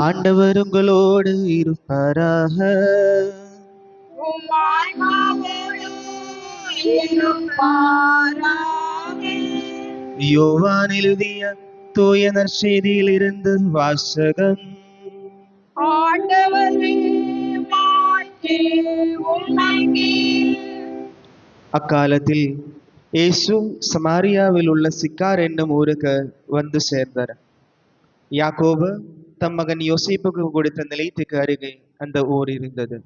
ஆண்டவர் உங்களோடு இருப்பாராக. உம் ஆன்மாவோடும் இருப்பாராக. யோவான் எழுதிய தூய நற்செய்தியில் இருந்து வாசகம். ஆண்டவரே, மாட்சி உமக்கே. அக்காலத்தில் இயேசு சமாரியாவில் உள்ள சிக்கார் என்னும் ஊருக்கு வந்து சேர்ந்தார். யாக்கோபு தம் மகன் யோசேப்புக்கு கொடுத்த நிலத்துக்கு அருகே அந்த ஊர் இருந்தது.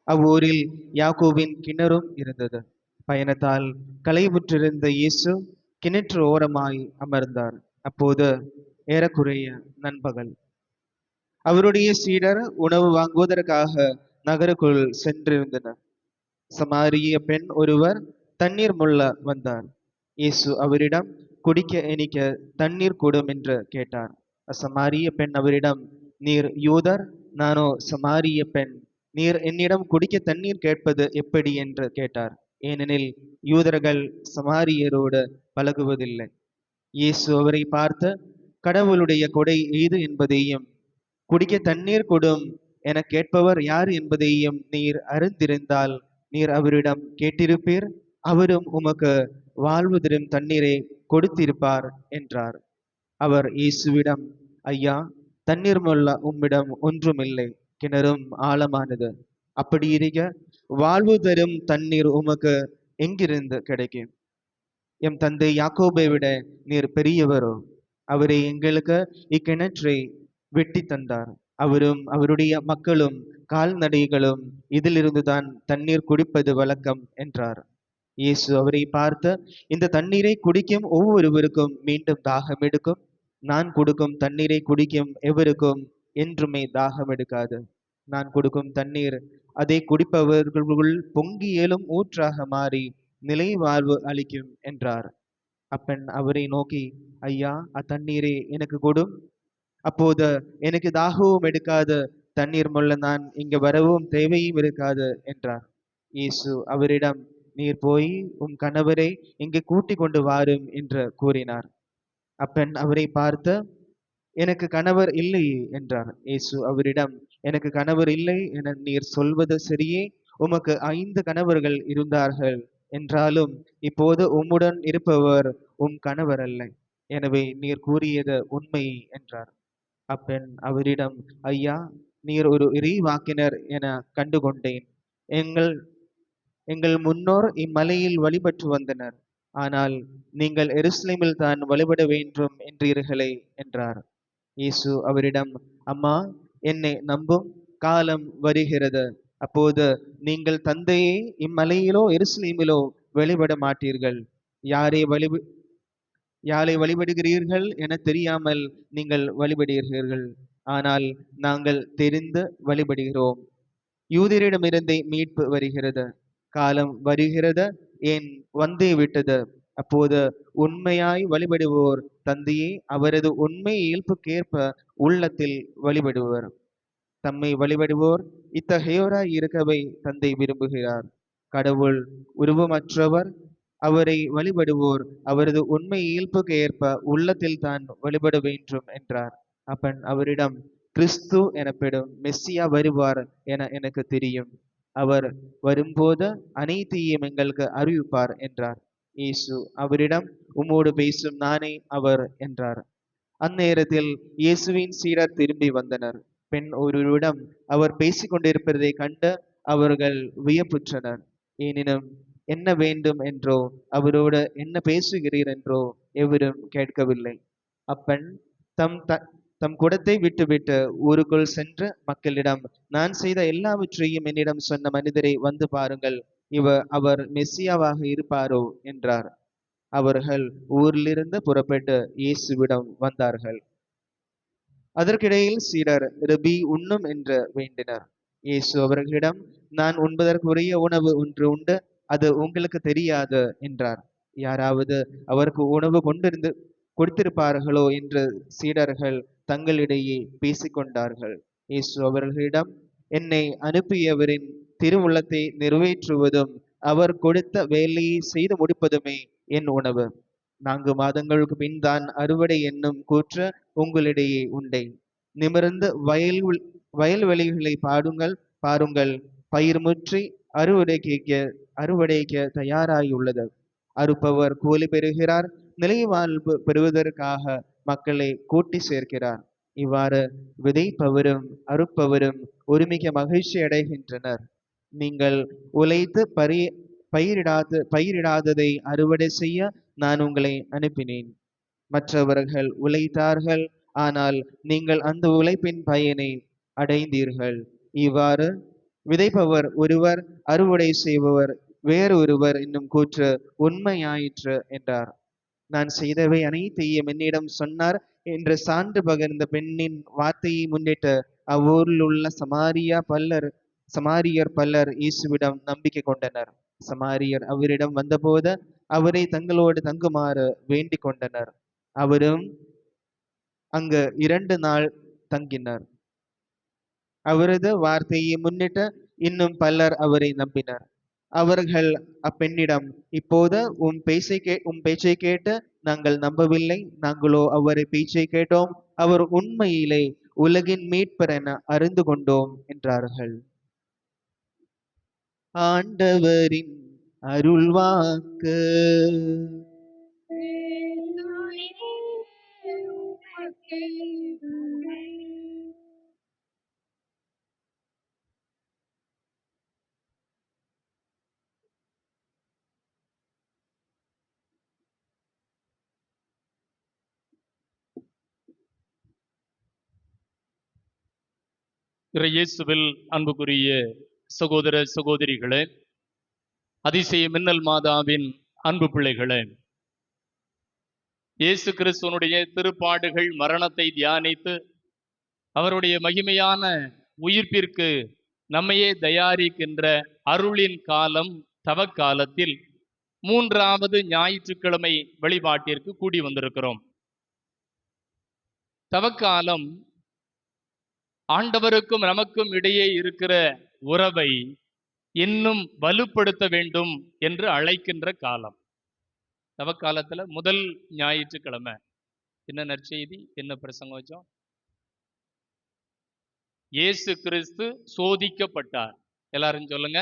அவ்வூரில் யாக்கோபின் கிணறும் இருந்தது. பயணத்தால் களைவுற்றிருந்த இயேசு கிணற்று ஓரமாய் அமர்ந்தார். அப்போது ஏறக்குறைய நண்பகல். அவருடைய சீடர் உணவு வாங்குவதற்காக நகருக்குள் சென்றிருந்தனர். சமாரிய பெண் ஒருவர் தண்ணீர் முள்ள வந்தார். இயேசு அவரிடம் குடிக்க இனிக்க தண்ணீர் கொடும் என்று கேட்டார். அசமாரிய பெண் அவரிடம், நீர் யூதர், நானோ சமாரிய பெண், நீர் என்னிடம் குடிக்க தண்ணீர் கேட்பது எப்படி என்று கேட்டார். ஏனெனில் யூதர்கள் சமாரியரோடு பழகுவதில்லை. இயேசு அவரை பார்த்து, கடவுளுடைய கொடை ஏது என்பதையும் குடிக்க தண்ணீர் கொடும் என கேட்பவர் யார் என்பதையும் நீர் அறிந்திருந்தால் நீர் அவரிடம் கேட்டிருப்பீர், அவரும் உமக்கு வாழ்வு தரும் தண்ணீரை கொடுத்திருப்பார் என்றார். அவர் இயேசுவிடம், ஐயா, தண்ணீர் மொள்ள உம்மிடம் ஒன்றுமில்லை, கிணறும் ஆழமானது. அப்படி இருக்க வாழ்வு தரும் தண்ணீர் உமக்கு எங்கிருந்து கிடைக்கும்? எம் தந்தை யாக்கோபை விட நீர் பெரியவரோ? அவரை எங்களுக்கு இக்கிணற்றை வெட்டி தந்தார். அவரும் அவருடைய மக்களும் கால்நடைகளும் இதிலிருந்துதான் தண்ணீர் குடிப்பது வழக்கம் என்றார். இயேசு அவரை பார்த்து, இந்த தண்ணீரை குடிக்கும் ஒவ்வொருவருக்கும் மீண்டும் தாகம் எடுக்கும். நான் கொடுக்கும் தண்ணீரை குடிக்கும் எவருக்கும் என்றுமே தாகம் எடுக்காது. நான் கொடுக்கும் தண்ணீர் அதை குடிப்பவர்களுள் பொங்கி எழும் ஊற்றாக மாறி நிலை வாழ்வு அளிக்கும் என்றார். அப்பெண் அவரை நோக்கி, ஐயா, அத்தண்ணீரை எனக்கு கொடும், அப்போது எனக்கு தாகவும் எடுக்காது, தண்ணீர் மொள்ள நான் இங்கு வரவும் தேவையும் இருக்காது என்றார். இயேசு அவரிடம், நீர் போய் உம் கணவரை இங்கு கூட்டிக் கொண்டு வாரும் என்று கூறினார். அப்பெண் அவரை பார்த்து, எனக்கு கணவர் இல்லை என்றார். இயேசு அவரிடம், எனக்கு கணவர் இல்லை என நீர் சொல்வது சரியே. உமக்கு 5 கணவர்கள் இருந்தார்கள் என்றாலும் இப்போது உம்முடன் இருப்பவர் உம் கணவர் அல்ல. எனவே நீர் கூறியது உண்மை என்றார். அப்பெண் அவரிடம், ஐயா, நீர் ஒரு இறைவாக்கினர் என கண்டுகொண்டேன். எங்கள் எங்கள் முன்னோர் இம்மலையில் வழிபட்டு வந்தனர். ஆனால் நீங்கள் எருசலேமில் தான் வழிபட வேண்டும் என்றீர்களே என்றார். இயேசு அவரிடம், அம்மா, என்னை நம்பும், காலம் வருகிறது, அப்போது நீங்கள் தந்தையை இம்மலையிலோ எருசலேமிலோ வழிபட மாட்டீர்கள். யாரை வழிபடுகிறீர்கள் என தெரியாமல் நீங்கள் வழிபடுகிறீர்கள். ஆனால் நாங்கள் தெரிந்து வழிபடுகிறோம். யூதரிடமிருந்தே மீட்பு வருகிறது. காலம் வருகிறது, ஏன் வந்தே விட்டது. அப்போது உண்மையாய் வழிபடுவோர் தந்தையை அவரது உண்மை இயல்புக்கேற்ப உள்ளத்தில் வழிபடுவர். தம்மை வழிபடுவோர் இத்தகையோராய் இருக்கவை தந்தை விரும்புகிறார். கடவுள் உருவமற்றவர். அவரை வழிபடுவோர் அவரது உண்மை இயல்புக்கு ஏற்ப உள்ளத்தில் தான் வழிபட வேண்டும் என்றார். அப்பன் அவரிடம், கிறிஸ்து எனப்படும் மெஸ்ஸியா வருவார் என எனக்கு தெரியும். அவர் வரும்போது அனைத்தையும் எங்களுக்கு அறிவிப்பார் என்றார். இயேசு அவரிடம், உம்மோடு பேசும் நானே அவர் என்றார். அந்நேரத்தில் இயேசுவின் சீடர் திரும்பி வந்தனர். பெண் ஒருவரிடம் அவர் பேசிக் கொண்டிருப்பதை கண்டு அவர்கள் வியப்புற்றனர். எனினும் என்ன வேண்டும் என்றோ அவரோடு என்ன பேசுகிறீர் என்றோ எவரும் கேட்கவில்லை. அப்பெண் தம் குடத்தை விட்டுவிட்டு ஊருக்குள் சென்று மக்களிடம், நான் செய்த எல்லாவற்றையும் என்னிடம் சொன்ன மனிதரை வந்து பாருங்கள், அவர் மெஸ்ஸியாவாக இருப்பாரோ என்றார். அவர்கள் ஊரிலிருந்து புறப்பட்டு இயேசுவிடம் வந்தார்கள். அதற்கிடையில் சீடர், ரபி, உண்ணும் என்று வேண்டினர். இயேசு அவர்களிடம், நான் உண்பதற்குரிய உணவு ஒன்று உண்டு, அது உங்களுக்கு தெரியாது என்றார். யாராவது அவருக்கு உணவு கொடுத்திருப்பார்களோ என்று சீடர்கள் தங்களிடையே பேசிக்கொண்டார்கள். இயேசு அவர்களிடம், என்னை அனுப்பியவரின் திருவுள்ளத்தை நிறைவேற்றுவதும் அவர் கொடுத்த வேலையை செய்து முடிப்பதுமே என் உணவு. 4 மாதங்களுக்கு பின் தான் அறுவடை என்னும் கூற்று உங்களிடையே உண்டே. நிமிர்ந்து வயல்வெளிகளை பாருங்கள், பயிர் முற்றி அறுவடைக்கு தயாராயுள்ளது. அறுப்பவர் கூலி பெறுகிறார், நிலைவாழ்வு பெறுவதற்காக மக்களை கூட்டி சேர்க்கிறார். இவ்வாறு விதைப்பவரும் அறுப்பவரும் ஒருமிக்க மகிழ்ச்சி அடைகின்றனர். நீங்கள் உழைத்து பயிரிடாததை அறுவடை செய்ய நான் உங்களை அனுப்பினேன். மற்றவர்கள் உழைத்தார்கள், ஆனால் நீங்கள் அந்த உழைப்பின் பயனை அடைந்தீர்கள். இவ்வாறு விதைப்பவர் ஒருவர், அறுவடை செய்பவர் வேறு ஒருவர் என்னும் கூற்று உண்மையாயிற்று என்றார். நான் செய்தவை அனைத்தையும் என்னிடம் சொன்னார் என்று சான்று பகிர்ந்த பெண்ணின் வார்த்தையை முன்னிட்டு அவ்வூரில் உள்ள சமாரியர் பலர் இயேசுவிடம் நம்பிக்கை கொண்டனர். சமாரியர் அவரிடம் வந்தபோது அவரை தங்களோடு தங்குமாறு வேண்டிக் கொண்டனர். அவரும் அங்கு 2 நாள் தங்கினர். அவரது வார்த்தையை முன்னிட்டு இன்னும் பலர் அவரை நம்பினர். அவர்கள் அப்பெண்ணிடம், இப்போது உம் பேச்சை கேட்டு நாங்கள் நம்பவில்லை, நாங்களோ அவரை பேச்சை கேட்டோம், அவர் உண்மையிலே உலகின் மீட்பர் என அறிந்து கொண்டோம் என்றார்கள். ஆண்டவரின் அருள்வாக்கு. இயேசுவில் அன்புக்குரிய சகோதர சகோதரிகளே, அதிசய மின்னல் மாதாவின் அன்பு பிள்ளைகளே, இயேசு கிறிஸ்துவனுடைய திருப்பாடுகள் மரணத்தை தியானித்து அவருடைய மகிமையான உயிர்ப்பிற்கு நம்மையே தயாரிக்கின்ற அருளின் காலம் தவக்காலத்தில் 3வது ஞாயிற்றுக்கிழமை வழிபாட்டிற்கு கூடி வந்திருக்கிறோம். தவக்காலம் ஆண்டவருக்கும் நமக்கும் இடையே இருக்கிற உறவை இன்னும் வலுப்படுத்த வேண்டும் என்று அழைக்கின்ற காலம். தவக்காலத்துல முதல் ஞாயிற்றுக்கிழமை என்ன நற்செய்தி, என்ன பிரசங்கம் வச்சோம்? இயேசு கிறிஸ்து சோதிக்கப்பட்டார். எல்லாரும் சொல்லுங்க,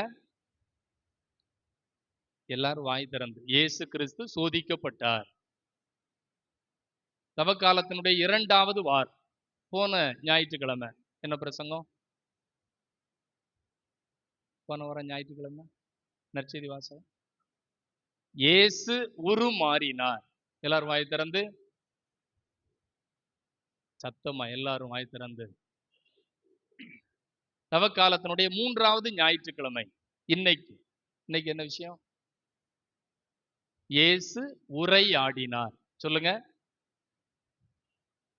எல்லாரும் வாய் திறந்து. இயேசு கிறிஸ்து சோதிக்கப்பட்டார். தவக்காலத்தினுடைய 2வது வாரம் போன ஞாயிற்றுக்கிழமை என்ன பிரசங்கம்? போன வாரம் ஞாயிற்றுக்கிழமை நற்செய்தி வாசகம், இயேசு உருமாறினார். எல்லாரும் வாய் திறந்து, சத்தமா எல்லாரும் வாய் திறந்து. தவக்காலத்தினுடைய 3வது ஞாயிற்றுக்கிழமை இன்னைக்கு என்ன விஷயம்? இயேசு உரையாடினார். சொல்லுங்க.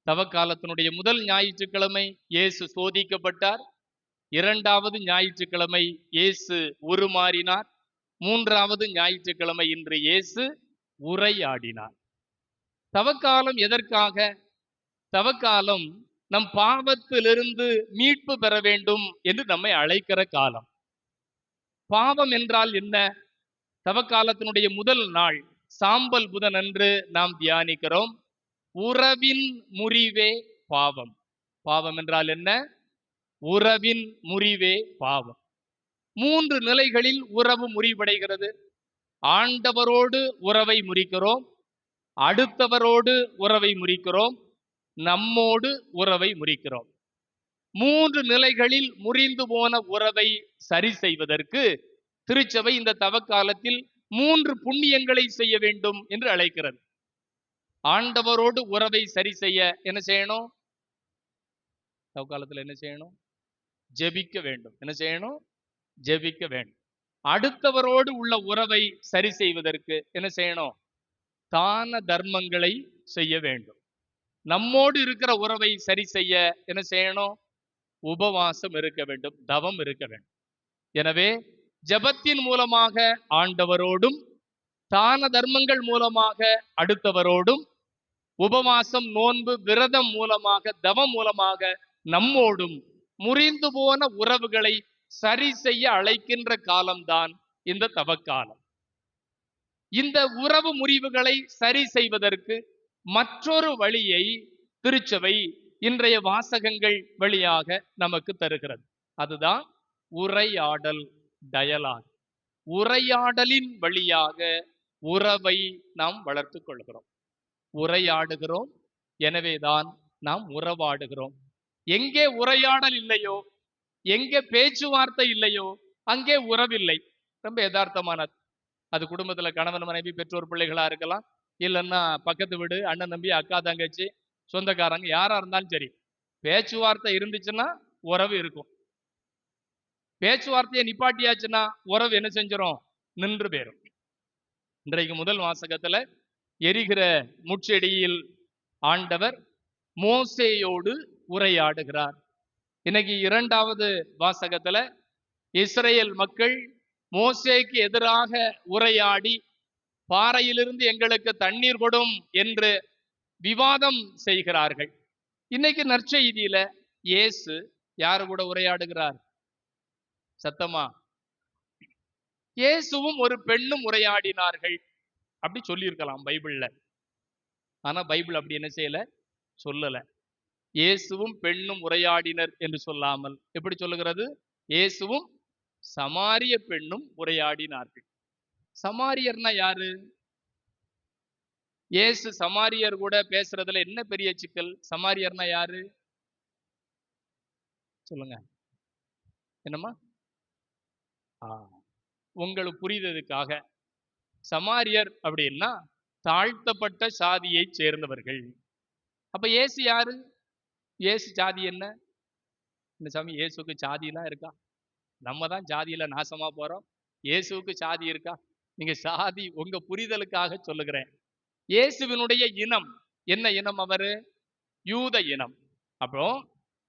தவக்காலத்தினுடைய முதல் ஞாயிற்றுக்கிழமை இயேசு சோதிக்கப்பட்டார். 2வது ஞாயிற்றுக்கிழமை இயேசு உருமாறினார். 3வது ஞாயிற்றுக்கிழமை இன்று இயேசு உரையாடினார். தவக்காலம் எதற்காக? தவக்காலம் நம் பாவத்திலிருந்து மீட்பு பெற வேண்டும் என்று நம்மை அழைக்கிற காலம். பாவம் என்றால் என்ன? தவக்காலத்தினுடைய முதல் நாள் சாம்பல் புதன் அன்று நாம் தியானிக்கிறோம். உறவின் முறிவே பாவம். பாவம் என்றால் என்ன? உறவின் முறிவே பாவம். 3 நிலைகளில் உறவு முறிவடைகிறது. ஆண்டவரோடு உறவை முறிக்கிறோம், அடுத்தவரோடு உறவை முறிக்கிறோம், நம்மோடு உறவை முறிக்கிறோம். 3 நிலைகளில் முறிந்து போன உறவை சரி செய்வதற்கு திருச்சபை இந்த தவக்காலத்தில் 3 புண்ணியங்களை செய்ய வேண்டும் என்று அழைக்கிறது. ஆண்டவரோடு உறவை சரி செய்ய என்ன செய்யணும்? தவக்காலத்தில் என்ன செய்யணும்? ஜெபிக்க வேண்டும். என்ன செய்யணும்? ஜெபிக்க வேண்டும். அடுத்தவரோடு உள்ள உறவை சரி செய்வதற்கு என்ன செய்யணும்? தான தர்மங்களை செய்ய வேண்டும். நம்மோடு இருக்கிற உறவை சரி செய்ய என்ன செய்யணும்? உபவாசம் இருக்க வேண்டும், தவம் இருக்க வேண்டும். எனவே ஜெபத்தின் மூலமாக ஆண்டவரோடும், தான தர்மங்கள் மூலமாக அடுத்தவரோடும், உபவாசம், நோன்பு, விரதம் மூலமாக, தவம் மூலமாக நம்மோடும் முறிந்து போன உறவுகளை சரி செய்ய அழைக்கின்ற காலம்தான் இந்த தவக்காலம். இந்த உறவு முறிவுகளை சரி செய்வதற்கு மற்றொரு வழியை திருச்சபை இன்றைய வாசகங்கள் வழியாக நமக்கு தருகிறது. அதுதான் உரையாடல், டயலாக். உரையாடலின் வழியாக உறவை நாம் வளர்த்துக் கொள்கிறோம். உரையாடுகிறோம், எனவேதான் நாம் உறவாடுகிறோம். எங்கே உரையாடல் இல்லையோ, எங்கே பேச்சுவார்த்தை இல்லையோ, அங்கே உறவில்லை. ரொம்ப யதார்த்தமானது. அது குடும்பத்துல கணவன் மனைவி பெற்றோர் பிள்ளைகளா இருக்கலாம், இல்லைன்னா பக்கத்து வீடு அண்ணன் தம்பி அக்கா தங்கச்சி சொந்தக்காரங்க யாரா இருந்தாலும் சரி. பேச்சுவார்த்தை இருந்துச்சுன்னா உறவு இருக்கும். பேச்சுவார்த்தையை நிப்பாட்டியாச்சுன்னா உறவு என்ன செஞ்சிடும்? நின்று போயிரும். இன்றைக்கு முதல் வாசகத்துல எரிகிற முட்செடியில் ஆண்டவர் மோசேயோடு உரையாடுகிறார். இன்னைக்கு இரண்டாவது வாசகத்துல இஸ்ரேல் மக்கள் மோசேக்கு எதிராக உரையாடி பாறையிலிருந்து எங்களுக்கு தண்ணீர் கொடும் என்று விவாதம் செய்கிறார்கள். இன்னைக்கு நற்செய்தியில இயேசு யாரு கூட உரையாடுகிறார்? சத்தமா, இயேசுவும் ஒரு பெண்ணும் உரையாடினார்கள் அப்படி சொல்லியிருக்கலாம் பைபிள்ல. ஆனா பைபிள் அப்படி என்ன செய்யல, சொல்லல. இயேசுவும் பெண்ணும் உரையாடினர் என்று சொல்லாமல் எப்படி சொல்லுகிறது? இயேசுவும் சமாரிய பெண்ணும் உரையாடினார்கள். சமாரியர்னா யாரு? இயேசு சமாரியர் கூட பேசுறதுல என்ன பெரிய சிக்கல்? சமாரியர்னா யாரு சொல்லுங்க. என்னம்மா? உங்களுக்கு புரிததுக்காக, சமாரியர் அப்படின்னா தாழ்த்தப்பட்ட சாதியை சேர்ந்தவர்கள். அப்ப இயேசு யாரு? இயேசு ஜாதி என்ன? இந்த சாமி இயேசுக்கு ஜாதியெல்லாம் இருக்கா? நம்ம தான் ஜாதியில நாசமா போறோம். இயேசுக்கு ஜாதி இருக்கா? நீங்க சாதி உங்க புரிதலுக்காக சொல்லுகிறேன். இயேசுவினுடைய இனம் என்ன இனம்? அவரு யூத இனம். அப்போ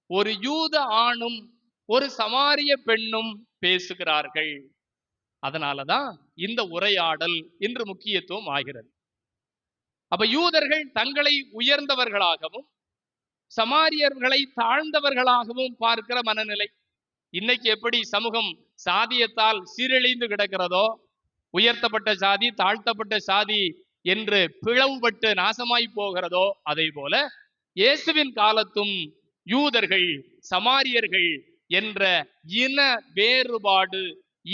ஒரு யூத ஆணும் ஒரு சமாரிய பெண்ணும் பேசுகிறார்கள். அதனாலதான் இந்த உரையாடல் இன்று முக்கியத்துவம் ஆகிறது. அப்ப யூதர்கள் தங்களை உயர்ந்தவர்களாகவும் சமாரியர்களை தாழ்ந்தவர்களாகவும் பார்க்கிற மனநிலை. இன்னைக்கு எப்படி சமூகம் சாதியத்தால் சீரழிந்து கிடக்கிறதோ, உயர்த்தப்பட்ட சாதி தாழ்த்தப்பட்ட சாதி என்று பிளவுபட்டு நாசமாய் போகிறதோ, அதை போல இயேசுவின் காலத்தும் யூதர்கள் சமாரியர்கள் என்ற இன வேறுபாடு,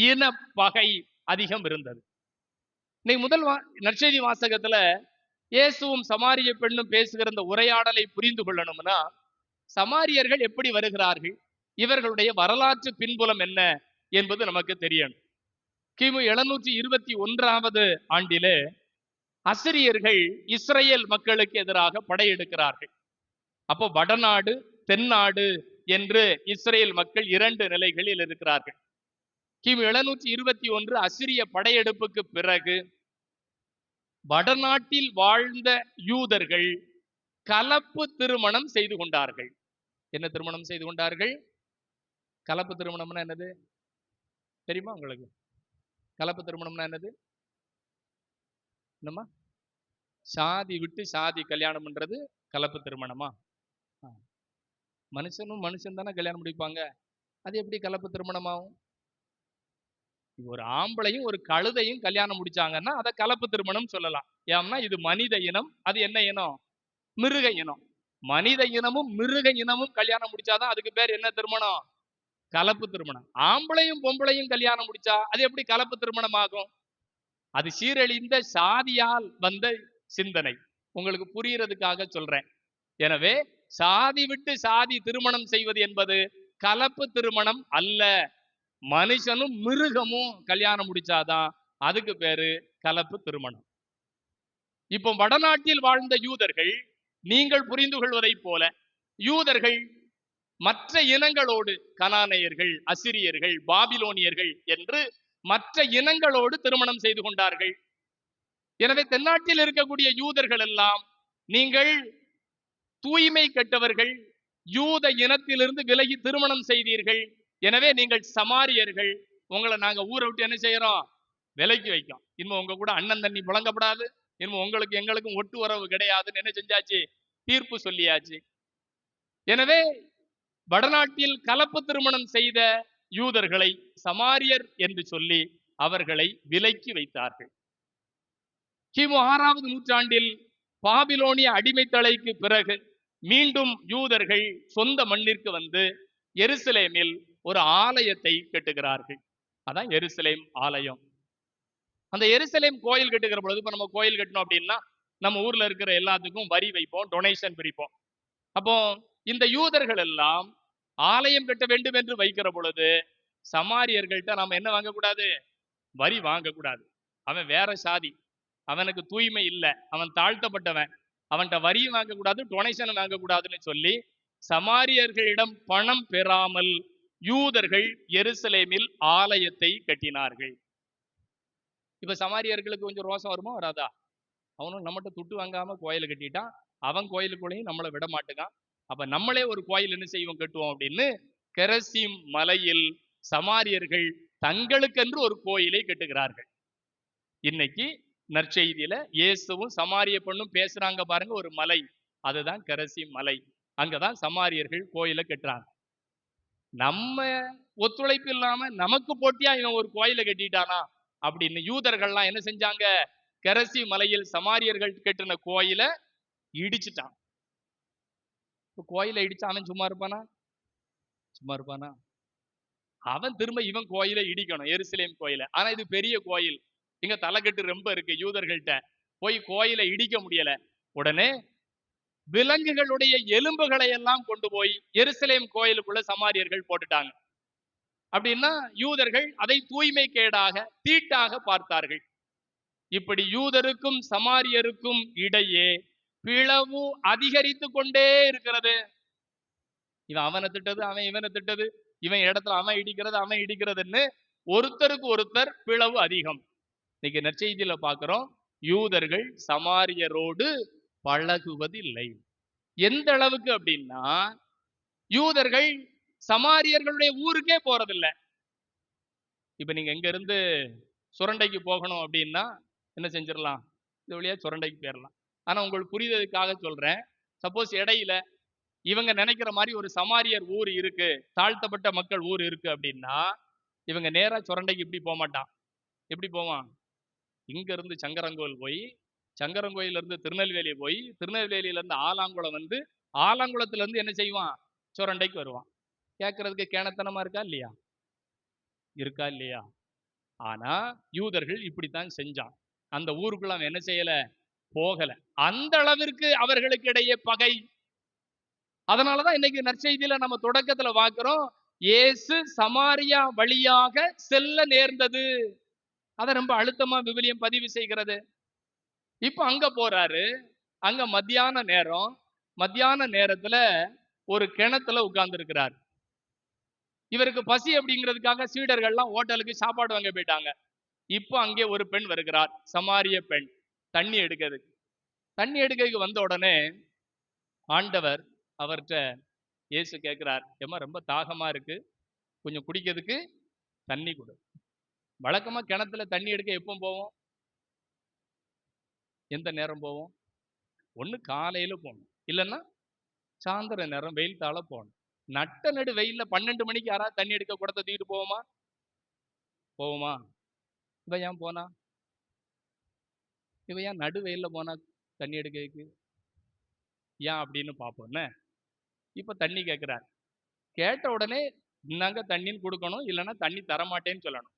இன பகை அதிகம் இருந்தது. இன்னைக்கு முதல் நற்செய்தி வாசகத்துல இயேசுவும் சமாரிய பெண்ணும் பேசுகிற இந்த உரையாடலை புரிந்து கொள்ளணும்னா, சமாரியர்கள் எப்படி வருகிறார்கள், இவர்களுடைய வரலாற்று பின்புலம் என்ன என்பது நமக்கு தெரியணும். கிமு 721 ஆண்டிலே அசிரியர்கள் இஸ்ரேல் மக்களுக்கு எதிராக படையெடுக்கிறார்கள். அப்போ வடநாடு தென்னாடு என்று இஸ்ரேல் மக்கள் இரண்டு நிலைகளில் இருக்கிறார்கள். கிமு 721 அசிரிய படையெடுப்புக்கு பிறகு வடநாட்டில் வாழ்ந்த யூதர்கள் கலப்பு திருமணம் செய்து கொண்டார்கள். என்ன திருமணம் செய்து கொண்டார்கள்? கலப்பு திருமணம்னா என்னது தெரியுமா உங்களுக்கு? கலப்பு திருமணம்னா என்னது? என்னம்மா? சாதி விட்டு சாதி கல்யாணம் பண்றது கலப்பு திருமணமா? மனுஷனும் மனுஷன் தானே கல்யாணம் முடிப்பாங்க. அது எப்படி கலப்பு திருமணம் ஆகும்? ஒரு ஆம்பளையும் ஒரு கழுதையும் கல்யாணம் முடிச்சாங்கன்னா அதை கலப்பு திருமணம் சொல்லலாம். ஏன்னா இது மனித இனம், அது என்ன இனம்? மிருக இனம். மனித இனமும் மிருக இனமும் கல்யாணம் முடிச்சாதான் அதுக்கு பேர் என்ன திருமணம்? கலப்பு திருமணம். ஆம்பளையும் பொம்பளையும் கல்யாணம் முடிச்சா அது எப்படி கலப்பு திருமணம் ஆகும்? அது சீரழிந்த சாதியால் வந்த சிந்தனை. உங்களுக்கு புரியறதுக்காக சொல்றேன். எனவே சாதி விட்டு சாதி திருமணம் செய்வது என்பது கலப்பு திருமணம் அல்ல. மனுஷனும் மிருகமும் கல்யாணம் முடிச்சாதான் அதுக்கு பேரு கலப்பு திருமணம். இப்போ வடநாட்டில் வாழ்ந்த யூதர்கள், நீங்கள் புரிந்து கொள்வதை போல யூதர்கள் மற்ற இனங்களோடு, கனானையர்கள், அசிரியர்கள், பாபிலோனியர்கள் என்று மற்ற இனங்களோடு திருமணம் செய்து கொண்டார்கள். எனவே தென்னாட்டில் இருக்கக்கூடிய யூதர்கள் எல்லாம், நீங்கள் தூய்மை கெட்டவர்கள், யூத இனத்திலிருந்து விலகி திருமணம் செய்தீர்கள், எனவே நீங்கள் சமாரியர்கள், உங்களை நாங்க ஊரை விட்டு என்ன செய்யறோம்? விலைக்கு வைக்கும். இன்னும் உங்க கூட அண்ணன் தண்ணி புழங்கப்படாது, இன்னும் உங்களுக்கு எங்களுக்கும் ஒட்டு உறவு கிடையாதுன்னு என்ன செஞ்சாச்சு? தீர்ப்பு சொல்லியாச்சு. எனவே வடநாட்டில் கலப்பு திருமணம் செய்த யூதர்களை சமாரியர் என்று சொல்லி அவர்களை விலைக்கு வைத்தார்கள். கிமு 6வது நூற்றாண்டில் பாபிலோனிய அடிமைத்தலைக்கு பிறகு மீண்டும் யூதர்கள் சொந்த மண்ணிற்கு வந்து எருசலேமில் ஒரு ஆலயத்தை கட்டுகிறார்கள். அதான் எருசலேம் ஆலயம். அந்த எருசலேம் கோயில் கட்டுகிற பொழுது, இப்ப நம்ம கோயில் கட்டணும் அப்படின்னா நம்ம ஊர்ல இருக்கிற எல்லாத்துக்கும் வரி வைப்போம், டொனேஷன் பிரிப்போம். அப்போ இந்த யூதர்கள் எல்லாம் ஆலயம் கட்ட வேண்டும் என்று வைக்கிற பொழுது சமாரியர்கள்ட்ட நாம என்ன வாங்கக்கூடாது? வரி வாங்கக்கூடாது. அவன் வேற சாதி, அவனுக்கு தூய்மை இல்லை, அவன் தாழ்த்தப்பட்டவன், அவன்கிட்ட வரியும் வாங்கக்கூடாது, டொனேஷன் வாங்கக்கூடாதுன்னு சொல்லி சமாரியர்களிடம் பணம் பெறாமல் யூதர்கள் எருசலேமில் ஆலயத்தை கட்டினார்கள். இப்ப சமாரியர்களுக்கு கொஞ்சம் ரோசம் வருமா வராதா? அவனும் நம்மகிட்ட துட்டு வாங்காம கோயிலை கட்டிட்டான், அவன் கோயிலுக்குள்ளேயும் நம்மளை விட மாட்டேங்கான், அப்ப நம்மளே ஒரு கோயில் என்ன செய்வோம் கட்டுவோம் அப்படின்னு கெரசீம் மலையில் சமாரியர்கள் தங்களுக்கென்று ஒரு கோயிலை கட்டுகிறார்கள். இன்னைக்கு நற்செய்தியில இயேசுவும் சமாரிய பெண்ணும் பேசுறாங்க பாருங்க, ஒரு மலை, அதுதான் கெரசீம் மலை. அங்கதான் சமாரியர்கள் கோயிலை கட்டுறாங்க. நம்ம ஒத்துழைப்பு இல்லாம நமக்கு போட்டியா இவன் ஒரு கோயிலை கட்டிட்டானா அப்படின்னு யூதர்கள்லாம் என்ன செஞ்சாங்க? கெரசி மலையில் சமாரியர்கள் கட்டின கோயிலை இடிச்சுட்டான். கோயிலை இடிச்சு அவன் சும்மா இருப்பானா? சும்மா இருப்பானா? அவன் திரும்ப இவன் கோயிலை இடிக்கணும், எருசலேம் கோயிலை. ஆனா இது பெரிய கோயில், இங்க தலைக்கட்டு ரொம்ப இருக்கு யூதர்கள்ட்ட, போய் கோயிலை இடிக்க முடியல. உடனே விலங்குகளுடைய எலும்புகளை எல்லாம் கொண்டு போய் எருசலேம் கோயிலுக்குள்ள சமாரியர்கள் போட்டுட்டாங்க. அப்படின்னா யூதர்கள் அதை தூய்மை கேடாக, தீட்டாக பார்த்தார்கள். இப்படி யூதருக்கும் சமாரியருக்கும் இடையே பிளவு அதிகரித்து கொண்டே இருக்கிறது. இவன் அவனை திட்டது, அவன் இவனை திட்டது, இவன் இடத்துல அவன் இடிக்கிறது, அவன் இடிக்கிறதுன்னு ஒருத்தருக்கு ஒருத்தர் பிளவு அதிகம். இன்னைக்கு நற்செய்தியில பார்க்கிறோம், யூதர்கள் சமாரியரோடு பழகுவதில்லை. எந்த அளவுக்கு அப்படின்னா யூதர்கள் சமாரியர்களுடைய ஊருக்கே போறதில்லை. இப்ப நீங்க எங்க இருந்து சுரண்டைக்கு போகணும் அப்படின்னா என்ன செஞ்சிடலாம்? இது வழியா சுரண்டைக்கு போயிடலாம். ஆனா உங்களுக்கு புரிதலுக்காக சொல்றேன், சப்போஸ் இடையில இவங்க நினைக்கிற மாதிரி ஒரு சமாரியர் ஊர் இருக்கு, தாழ்த்தப்பட்ட மக்கள் ஊர் இருக்கு அப்படின்னா இவங்க நேரா சுரண்டைக்கு இப்படி போக மாட்டான். எப்படி போவான்? இங்க இருந்து சங்கரங்கோயில் போய், சங்கரங்கோயில இருந்து திருநெல்வேலி போய், திருநெல்வேலியில இருந்து ஆலாங்குளம் வந்து, ஆலாங்குளத்துல இருந்து என்ன செய்வான்? சுரண்டைக்கு வருவான். கேட்கறதுக்கு கேணத்தனமா இருக்கா இல்லையா? இருக்கா இல்லையா? ஆனா யூதர்கள் இப்படித்தான் செஞ்சான். அந்த ஊருக்குள்ள அவன் என்ன செய்யல? போகல. அந்த அளவிற்கு அவர்களுக்கு இடையே பகை. அதனாலதான் இன்னைக்கு நற்செய்தியில நம்ம தொடக்கத்துல பார்க்கிறோம், இயேசு சமாரியா வழியாக செல்ல நேர்ந்தது. அதை ரொம்ப அழுத்தமா விவிலியம் பதிவு செய்கிறது. இப்ப அங்க போறாரு, அங்க மத்தியான நேரம், மத்தியான நேரத்துல ஒரு கிணத்துல உட்கார்ந்து இருக்கிறார். இவருக்கு பசி அப்படிங்கிறதுக்காக சீடர்கள்லாம் ஹோட்டலுக்கு சாப்பாடு வாங்க போயிட்டாங்க. இப்போ அங்கே ஒரு பெண் வருகிறார், சமாரிய பெண், தண்ணி எடுக்கிறதுக்கு. தண்ணி எடுக்கிறதுக்கு வந்த உடனே ஆண்டவர் அவர்கிட்ட இயேசு கேட்கிறார், ஏம்மா ரொம்ப தாகமா இருக்கு, கொஞ்சம் குடிக்கிறதுக்கு தண்ணி கொடு. வழக்கமா கிணத்துல தண்ணி எடுக்க எப்போ போவோம்? எந்த நேரம் போவோம்? ஒண்ணு காலையில போகணும், இல்லைன்னா சாயந்தர நேரம் வெயில் தாழ போகணும். நட்ட நடு வெயில்ல 12 மணிக்கு யாராவது தண்ணி எடுக்க குடத்தை தூக்கிட்டு போவோமா? போவோமா? இவ ஏன் போனா? இவ ஏன் நடு வெயில்ல போனா தண்ணி எடுக்கிறதுக்கு? ஏன் அப்படின்னு பார்ப்போம்னு இப்ப தண்ணி கேட்கிறார். கேட்ட உடனே இன்னாங்க தண்ணின்னு கொடுக்கணும், இல்லைன்னா தண்ணி தரமாட்டேன்னு சொல்லணும்.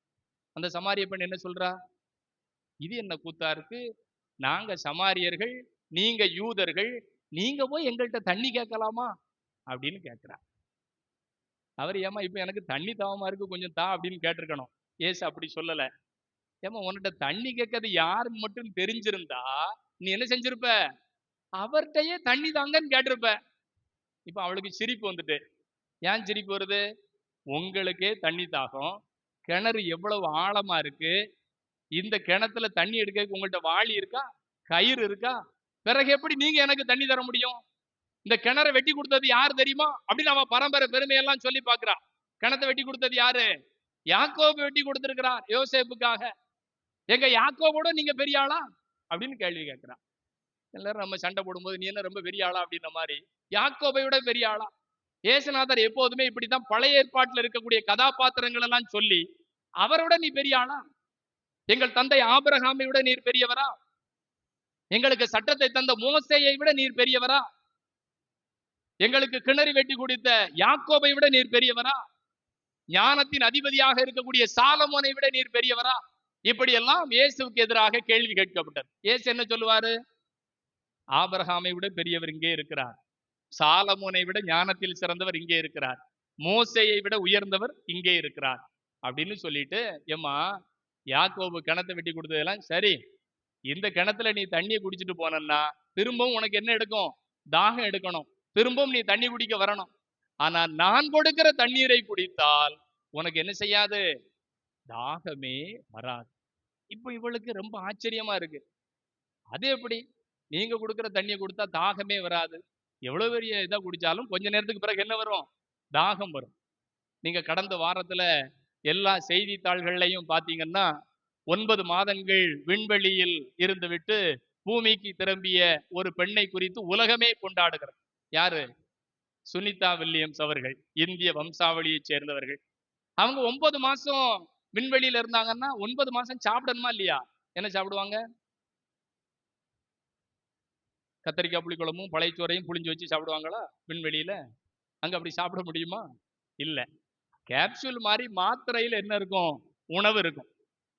அந்த சமாரிய பெண் என்ன சொல்றா? இது என்ன கூத்தா இருக்கு? நாங்க சமாரியர்கள், நீங்க யூதர்கள், நீங்க போய் எங்கள்கிட்ட தண்ணி கேட்கலாமா அப்படின்னு கேட்கிறா. அவர் ஏமா இப்ப எனக்கு தண்ணி தாவமா இருக்கு, கொஞ்சம் தா அப்படின்னு கேட்டிருக்கணும். ஏசு அப்படி சொல்லல. ஏமா உன்கிட்ட தண்ணி கேட்கறது யாருன்னு மட்டும் தெரிஞ்சிருந்தா நீ என்ன செஞ்சிருப்ப? அவர்கிட்டயே தண்ணி தாங்கன்னு கேட்டிருப்ப. இப்ப அவளுக்கு சிரிப்பு வந்துட்டு. ஏன் சிரிப்பு வருது? உங்களுக்கே தண்ணி தாகம், கிணறு எவ்வளவு ஆழமா இருக்கு, இந்த கிணத்துல தண்ணி எடுக்க உங்கள்கிட்ட வாளி இருக்கா, கயிறு இருக்கா, பிறகு எப்படி நீங்க எனக்கு தண்ணி தர முடியும்? இந்த கிணறை வெட்டி கொடுத்தது யாரு தெரியுமா அப்படின்னு அவன் பரம்பரை பெருமையெல்லாம் சொல்லி பார்க்கிறா. கிணத்தை வெட்டி கொடுத்தது யாரு? யாக்கோபு வெட்டி கொடுத்திருக்கிறார் யோசேப்புக்காக. எங்க யாக்கோபோட நீங்க பெரிய ஆளா அப்படின்னு கேள்வி கேட்கிறான். எல்லாரும் நம்ம சண்டை போடும்போது நீ என்ன ரொம்ப பெரிய ஆளா அப்படின்ற மாதிரி, யாக்கோபை விட பெரிய ஆளா? ஏசுநாதர் எப்போதுமே இப்படித்தான் பழைய ஏற்பாட்டில் இருக்கக்கூடிய கதாபாத்திரங்கள் எல்லாம் சொல்லி, அவரோட நீ பெரிய ஆளா? எங்கள் தந்தை ஆபிரகாமை விட நீர் பெரியவரா? எங்களுக்கு சட்டத்தை தந்த மோசேயை விட நீர் பெரியவரா? எங்களுக்கு கிணறு வெட்டி கொடுத்த யாக்கோபை விட நீர் பெரியவரா? ஞானத்தின் அதிபதியாக இருக்கக்கூடிய சாலமோனை விட நீர் பெரியவரா? இப்படி எல்லாம் இயேசுவுக்கு எதிராக கேள்வி கேட்கப்பட்டது. இயேசு என்ன சொல்லுவாரு? ஆபிரகாமை விட பெரியவர் இங்கே இருக்கிறார், சாலமோனை விட ஞானத்தில் சிறந்தவர் இங்கே இருக்கிறார், மோசேயை விட உயர்ந்தவர் இங்கே இருக்கிறார் அப்படின்னு சொல்லிட்டு, ஏம்மா யாக்கோபு கிணத்தை வெட்டி கொடுத்ததெல்லாம் சரி, இந்த கிணத்துல நீ தண்ணியை குடிச்சிட்டு போனன்னா திரும்பவும் உனக்கு என்ன எடுக்கும்? தாகம் எடுக்கணும், திரும்பவும் நீ தண்ணி குடிக்க வரணும். ஆனா நான் கொடுக்கிற தண்ணீரை குடித்தால் உனக்கு என்ன செய்யாது? தாகமே வராது. இப்போ இவளுக்கு ரொம்ப ஆச்சரியமா இருக்கு. அது எப்படி? நீங்க கொடுக்கிற தண்ணியை கொடுத்தா தாகமே வராது, எவ்வளவு பெரிய இதை குடிச்சாலும் கொஞ்ச நேரத்துக்கு பிறகு என்ன வரும்? தாகம் வரும். நீங்க கடந்த வாரத்துல எல்லா செய்தித்தாள்கள்லையும் பாத்தீங்கன்னா 9 மாதங்கள் விண்வெளியில் இருந்துவிட்டு பூமிக்கு திரும்பிய ஒரு பெண்ணை குறித்து உலகமே கொண்டாடுகிறது. யாரு? சுனிதா வில்லியம்ஸ் அவர்கள், இந்திய வம்சாவளியைச் சேர்ந்தவர்கள். அவங்க 9 மாசம் விண்வெளியில இருந்தாங்கன்னா 9 மாசம் சாப்பிடணுமா இல்லையா? என்ன சாப்பிடுவாங்க? கத்தரிக்காய் புளிக்குழம்பும் பழையச்சோரையும் புளிஞ்சு வச்சு சாப்பிடுவாங்களா விண்வெளியில? அங்க அப்படி சாப்பிட முடியுமா? இல்ல. கேப்சூல் மாதிரி மாத்திரையில் என்ன இருக்கும்? உணவு இருக்கும்.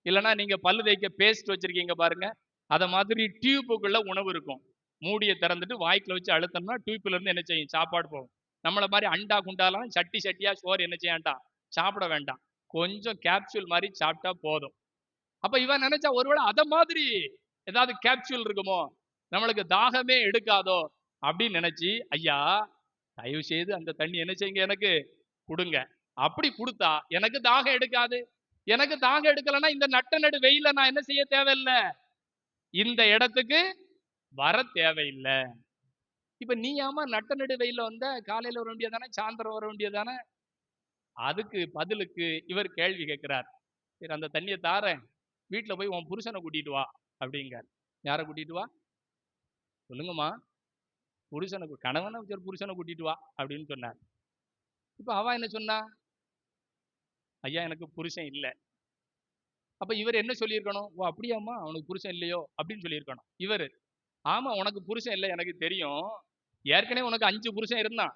இல்லைன்னா நீங்க பல்லு தேய்க்க பேஸ்ட் வச்சிருக்கீங்க பாருங்க, அத மாதிரி டியூப்புக்குள்ள உணவு இருக்கும். மூடியை திறந்துட்டு வாய்க்குள்ள வச்சு அழுத்தம்னா டியூப்ல இருந்து என்ன செய்யும்? சாப்பாடு போகும். நம்மளை மாதிரி அண்டா குண்டாலாம் சட்டி சட்டியா சோறு என்ன செய்யாண்டா? சாப்பிட வேண்டாம். கொஞ்சம் கேப்சூல் மாதிரி சாப்பிட்டா போதும். அப்ப இவன் நினைச்சா ஒருவேளை அத மாதிரி ஏதாவது கேப்சூல் இருக்குமோ, நம்மளுக்கு தாகமே எடுக்காதோ அப்படின்னு நினைச்சு, ஐயா தயவு செய்து அந்த தண்ணி என்ன செய்யுங்க, எனக்கு கொடுங்க. அப்படி கொடுத்தா எனக்கு தாகம் எடுக்காது. எனக்கு தாகம் எடுக்கலன்னா இந்த நட்ட நடு வெயில நான் என்ன செய்ய தேவையில்லை, இந்த இடத்துக்கு வர தேவையில்லை. இப்ப நீ ஆமா நட்ட நடு வெயில வந்த, காலையில வர வேண்டியதானே, சாயந்தரம் வர வேண்டியதானே? அதுக்கு பதிலுக்கு இவர் கேள்வி கேட்கிறார். சரி அந்த தண்ணியை தாரேன், வீட்டுல போய் உன் புருஷனை கூட்டிட்டு வா அப்படிங்கார். யாரை கூட்டிட்டு வா சொல்லுங்கம்மா? புருஷனுக்கு, கணவனை புருஷனை கூட்டிட்டு வா அப்படின்னு சொன்னார். இப்ப அவ என்ன சொன்னா? ஐயா எனக்கு புருஷன் இல்லை. அப்ப இவர் என்ன சொல்லியிருக்கணும்? ஓ அப்படியாம்மா, அவனுக்கு புருஷன் இல்லையோ அப்படின்னு சொல்லியிருக்கணும். இவர், ஆமா உனக்கு புருஷன் இல்லை எனக்கு தெரியும், ஏற்கனவே உனக்கு 5 புருஷன் இருந்தான்,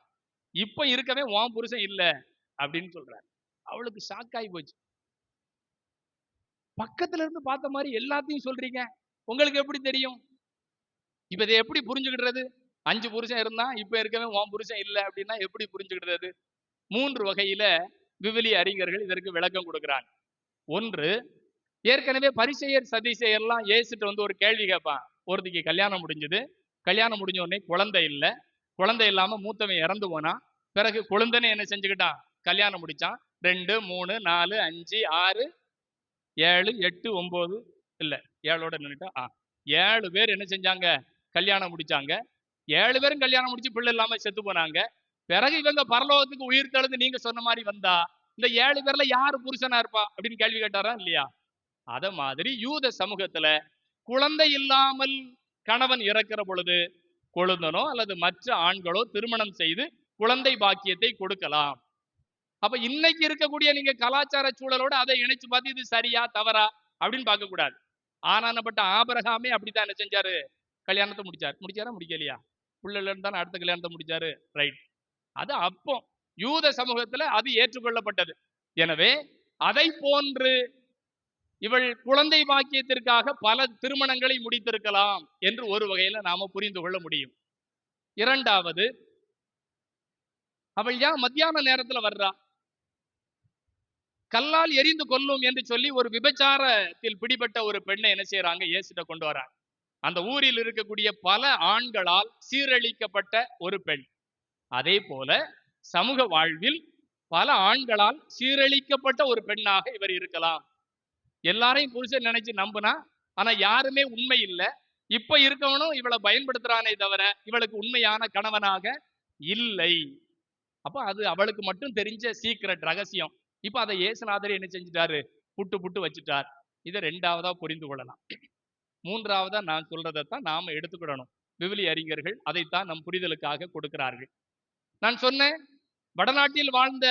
இப்ப இருக்கவே உன் புருஷன் இல்லை அப்படின்னு சொல்றாரு. அவளுக்கு ஷாக் ஆகி போச்சு. பக்கத்துல இருந்து பார்த்த மாதிரி எல்லாத்தையும் சொல்றீங்க, உங்களுக்கு எப்படி தெரியும்? இப்ப இதை எப்படி புரிஞ்சுக்கிடுறது? 5 புருஷன் இருந்தா இப்ப இருக்கவே உன் புருஷன் இல்லை அப்படின்னா எப்படி புரிஞ்சுக்கிடுறது? 3 வகையில விவிலிய அறிஞர்கள் இதற்கு விளக்கம் கொடுக்கிறாங்க. ஒன்று, ஏற்கனவே பரிசேயர் சதிசேயர்லாம் இயேசுட்ட வந்து ஒரு கேள்வி கேட்பான். ஒருத்திக்கு கல்யாணம் முடிஞ்சது, கல்யாணம் முடிஞ்ச உடனே குழந்தை இல்லை, குழந்தை இல்லாம மூத்தவன் இறந்து போனா, பிறகு குழந்தைன்னு என்ன செஞ்சுக்கிட்டான்? கல்யாணம் முடிச்சான். 2 3 4 5 6 7 8 9 இல்ல 7ஓட நின்னுட்டா 7 பேர் என்ன செஞ்சாங்க? கல்யாணம் முடிச்சாங்க. 7 பேரும் கல்யாணம் முடிச்சு பிள்ளை இல்லாம செத்து போனாங்க. பிறகு இவங்க பரலோகத்துக்கு உயிர் தெழுந்து நீங்க சொன்ன மாதிரி வந்தா இந்த 7 பேர்ல யாரு புருஷனா இருப்பா அப்படின்னு கேள்வி கேட்டாரா இல்லையா? அத மாதிரி யூத சமூகத்துல குழந்தை இல்லாமல் கணவன் இறக்கிற பொழுது கொழுந்தனோ அல்லது மற்ற ஆண்களோ திருமணம் செய்து குழந்தை பாக்கியத்தை கொடுக்கலாம். அப்ப இன்னைக்கு இருக்கக்கூடிய நீங்க கலாச்சார சூழலோட அதை இணைச்சு பார்த்து இது சரியா தவறா அப்படின்னு பார்க்க கூடாது. ஆனானப்பட்ட ஆபிரகாமே அப்படித்தான் என்ன செஞ்சாரு? கல்யாணத்தை முடிச்சாரா முடிக்கலையா? புள்ள இருந்தாலும் அடுத்த கல்யாணத்தை முடிச்சாரு, ரைட். அது அப்போ யூத சமூகத்துல அது ஏற்றுக்கொள்ளப்பட்டது. எனவே அதை போன்று இவள் குழந்தை பாக்கியத்திற்காக பல திருமணங்களை முடித்திருக்கலாம் என்று ஒரு வகையில நாம புரிந்து கொள்ள முடியும். இரண்டாவது, அவள் ஏன் மத்தியான நேரத்துல வர்றா? கல்லால் எரிந்து கொல்லும் என்று சொல்லி ஒரு விபச்சாரத்தில் பிடிபட்ட ஒரு பெண்ணை என்ன செய்யறாங்க? இயேசுட்ட கொண்டு வராங்க. அந்த ஊரில் இருக்கக்கூடிய பல ஆண்களால் சீரழிக்கப்பட்ட ஒரு பெண். அதே போல சமூக வாழ்வில் பல ஆண்களால் சீரழிக்கப்பட்ட ஒரு பெண்ணாக இவர் இருக்கலாம். எல்லாரையும் புருஷன் நினைச்சு நம்புனா, ஆனா யாருமே உண்மை இல்லை. இப்ப இருக்கவனும் இவளை பயன்படுத்துறானே தவிர இவளுக்கு உண்மையான கணவனாக இல்லை. அப்ப அது அவளுக்கு மட்டும் தெரிஞ்ச சீக்ரெட் ரகசியம். இப்ப அதை இயேசுநாதர் என்ன செஞ்சுட்டாரு? புட்டு புட்டு வச்சுட்டார். இதை 2வதா புரிந்து கொள்ளலாம். 3வதா நான் சொல்றதைத்தான் நாம எடுத்துக்கிடணும். விவிலிய அறிஞர்கள் அதைத்தான் நம் புரிதலுக்காக கொடுக்கிறார்கள். நான் சொன்னேன், வடநாட்டில் வாழ்ந்த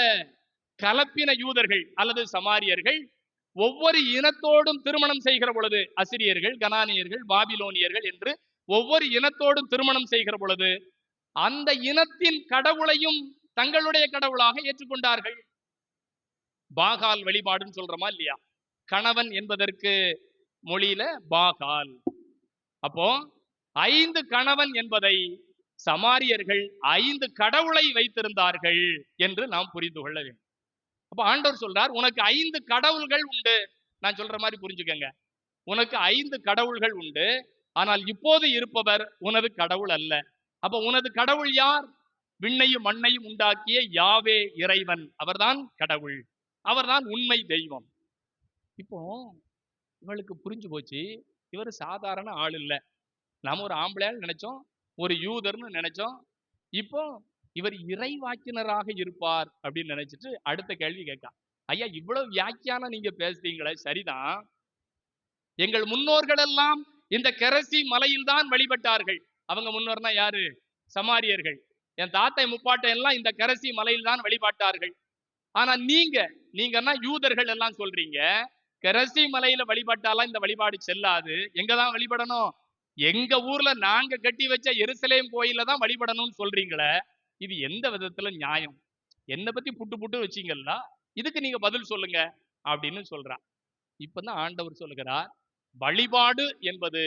கலப்பின யூதர்கள் அல்லது சமாரியர்கள் ஒவ்வொரு இனத்தோடும் திருமணம் செய்கிற பொழுது, அசிரியர்கள், கனானியர்கள், பாபிலோனியர்கள் என்று ஒவ்வொரு இனத்தோடும் திருமணம் செய்கிற பொழுது அந்த இனத்தின் கடவுளையும் தங்களுடைய கடவுளாக ஏற்றுக்கொண்டார்கள். பாகால் வழிபாடுன்னு சொல்றோமா இல்லையா? கணவன் என்பதற்கு மொழியில பாகால். அப்போ 5 கணவன் என்பதை சமாரியர்கள் 5 கடவுளை வைத்திருந்தார்கள் என்று நாம் புரிந்து கொள்ள வேண்டும். அப்ப ஆண்டவர் சொல்றார், உனக்கு 5 கடவுள்கள் உண்டு. நான் சொல்ற மாதிரி புரிஞ்சுக்கங்க. உனக்கு 5 கடவுள்கள் உண்டு, ஆனால் இப்போது இருப்பவர் உனது கடவுள் அல்ல. அப்ப உனது கடவுள் யார்? விண்ணையும் மண்ணையும் உண்டாக்கிய யாவே இறைவன். அவர்தான் கடவுள், அவர்தான் உண்மை தெய்வம். இப்போ இவளுக்கு புரிஞ்சு போச்சு, இவர் சாதாரண ஆள் இல்ல. நாம ஒரு ஆம்பளையால் நினைச்சோம், ஒரு யூதர்னு நினைச்சோம். இப்போ இவர் இறைவாக்கினராக இருப்பார் அப்படின்னு நினைச்சிட்டு அடுத்த கேள்வி கேட்கா. ஐயா, இவ்வளவு வியாக்கியானம் நீங்க பேசுறீங்களே, சரிதான். எங்கள் முன்னோர்கள் எல்லாம் இந்த கெரசி மலையில் தான் வழிபட்டார்கள். அவங்க முன்னோர்னா யாரு? சமாரியர்கள். என் தாத்தை முப்பாட்டை எல்லாம் இந்த கெரசி மலையில் தான் வழிபாட்டார்கள். ஆனா நீங்கன்னா யூதர்கள் எல்லாம் சொல்றீங்க, கெரசி மலையில வழிபட்டாலாம் இந்த வழிபாடு செல்லாது, எங்கதான் வழிபடணும்? எங்க ஊர்ல நாங்க கட்டி வச்ச எருசலேம் கோயில தான் வழிபடணும்னு சொல்றீங்களே, இது எந்த விதத்துல நியாயம்? என்னை பத்தி புட்டு வச்சீங்களா, இதுக்கு நீங்க பதில் சொல்லுங்க அப்படின்னு சொல்றா. இப்பதான் ஆண்டவர் சொல்லுகிறார், வழிபாடு என்பது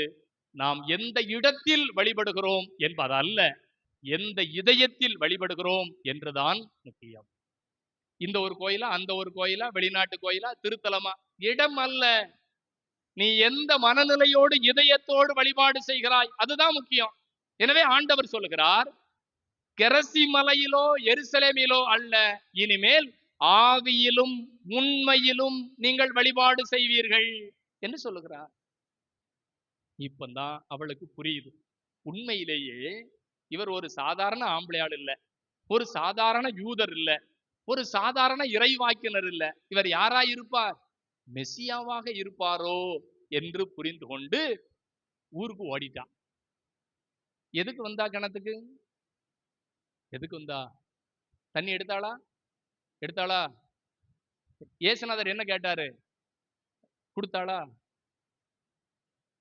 நாம் எந்த இடத்தில் வழிபடுகிறோம் என்பது அல்ல, எந்த இதயத்தில் வழிபடுகிறோம் என்றுதான் முக்கியம். இந்த ஒரு கோயிலா, அந்த ஒரு கோயிலா, வெளிநாட்டு கோயிலா, திருத்தலமா, இடம் அல்ல. நீ எந்த மனநிலையோடு இதயத்தோடு வழிபாடு செய்கிறாய், அதுதான் முக்கியம். எனவே ஆண்டவர் சொல்லுகிறார், கெரசி மலையிலோ எருசலேமிலோ அல்ல, இனிமேல் ஆவியிலும் உண்மையிலும் நீங்கள் வழிபாடு செய்வீர்கள் என்று சொல்லுகிறார். இப்பதான் அவளுக்கு புரியுது, உண்மையிலேயே இவர் ஒரு சாதாரண ஆம்பளையாள் இல்ல, ஒரு சாதாரண யூதர் இல்ல, ஒரு சாதாரண இறைவாக்கினர் இல்ல. இவர் யாரா இருப்பார்? மெசியாவாக இருப்பாரோ என்று புரிந்து கொண்டு ஊருக்கு ஓடிட்டான். எதுக்கு வந்தா? கிணத்துக்கு எதுக்கு வந்தா? தண்ணி எடுத்தாளா? இயேசுநாதர் என்ன கேட்டாரு? கொடுத்தாளா?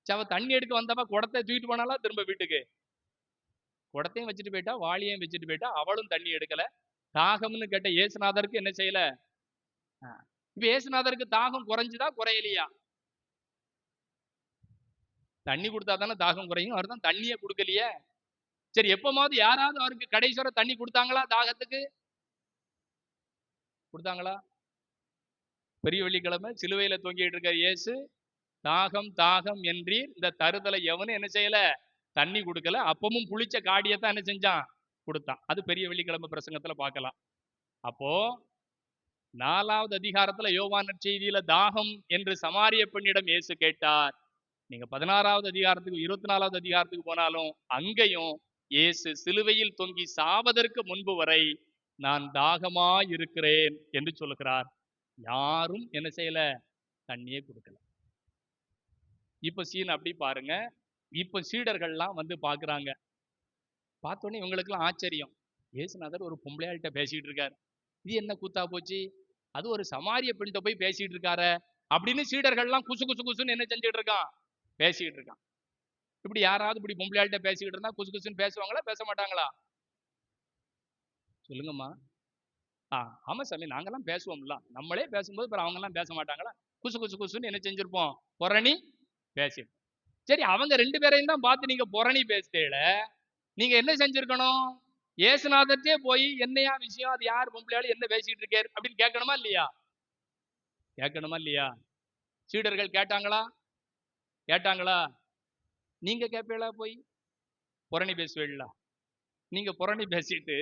அவ தண்ணி எடுக்க வந்தவ குடத்தை தூக்கிட்டு போனாலா திரும்ப வீட்டுக்கு? குடத்தையும் வச்சுட்டு போயிட்டா, வாளியையும் வச்சுட்டு போயிட்டா. அவளும் தண்ணி எடுக்கல. தாகம்னு கேட்ட இயேசுநாதருக்கு என்ன செய்யல? இப்ப இயேசுநாதருக்கு தாகம் குறைஞ்சுதா குறையலையா? தண்ணி கொடுத்தா தானே தாகம் குறையும். அவர் தான் தண்ணியே கொடுக்கலையே. சரி, எப்பமாவது யாராவது அவருக்கு கடைசி வரை தண்ணி கொடுத்தாங்களா? தாகத்துக்கு கொடுத்தாங்களா? பெரிய வெள்ளிக்கிழமை சிலுவையில தொங்கிட்டு இருக்க இயேசு, தாகம் தாகம் என்றீர், இந்த தருதலை எவனும் என்ன செய்யல? தண்ணி கொடுக்கல. அப்பமும் புளிச்ச காடியத்தான் என்ன செஞ்சான்? கொடுத்தான். அது பெரிய வெள்ளிக்கிழமை பிரசங்கத்துல பார்க்கலாம். அப்போ 4வது அதிகாரத்துல யோவான் நற்செய்தியில தாகம் என்று சமாரிய பெண்ணிடம் இயேசு கேட்டார். நீங்க 16வது அதிகாரத்துக்கு 24வது அதிகாரத்துக்கு போனாலும் அங்கேயும் இயேசு சிலுவையில் தொங்கி சாவதற்கு முன்பு வரை நான் தாகமா இருக்கிறேன் என்று சொல்லுகிறார். யாரும் என்ன செய்யல? தண்ணியே கொடுக்கல. இப்ப சீன் அப்படி பாருங்க. இப்ப சீடர்கள்லாம் வந்து பாக்குறாங்க. பார்த்தோன்னே இவங்களுக்கெல்லாம் ஆச்சரியம். இயேசுநாதர் ஒரு பொம்பளையாள்கிட்ட பேசிட்டு இருக்காரு, இது என்ன கூத்தா போச்சு? அது ஒரு சமாரிய பெண்கிட்ட போய் பேசிட்டு இருக்காரு அப்படின்னு சீடர்கள்லாம் குசு குசு குசுன்னு என்ன செஞ்சுட்டு இருக்கான்? பேசிக்கிட்டு இருக்கான். இப்படி யாராவது இப்படி பொம்பளையாள்கிட்ட பேசிக்கிட்டு இருந்தா குசு குசுன்னு பேசுவாங்களா, பேச மாட்டாங்களா? சொல்லுங்கம்மா. ஆமா சாமி, நாங்கெல்லாம் பேசுவோம்ல. நம்மளே பேசும்போது அப்புறம் அவங்க எல்லாம் பேச மாட்டாங்களா? குசு குசு குசுன்னு என்ன செஞ்சிருப்போம்? புரணி பேசிருப்போம். சரி, அவங்க 2 பேரையும் தான் பார்த்து நீங்க புரணி பேசுறீல, நீங்க என்ன செஞ்சிருக்கணும்? இயேசுநாதர்ட்டே போய் என்னையா விஷயம், அது யார் பொம்பளையாளு, என்ன பேசிட்டு இருக்காரு அப்படின்னு கேட்கணுமா இல்லையா? கேட்கணுமா இல்லையா? சீடர்கள் கேட்டாங்களா? நீங்க கேட்பீங்களா? போய் புரணி பேசுவீங்களா? நீங்க புரணி பேசிட்டு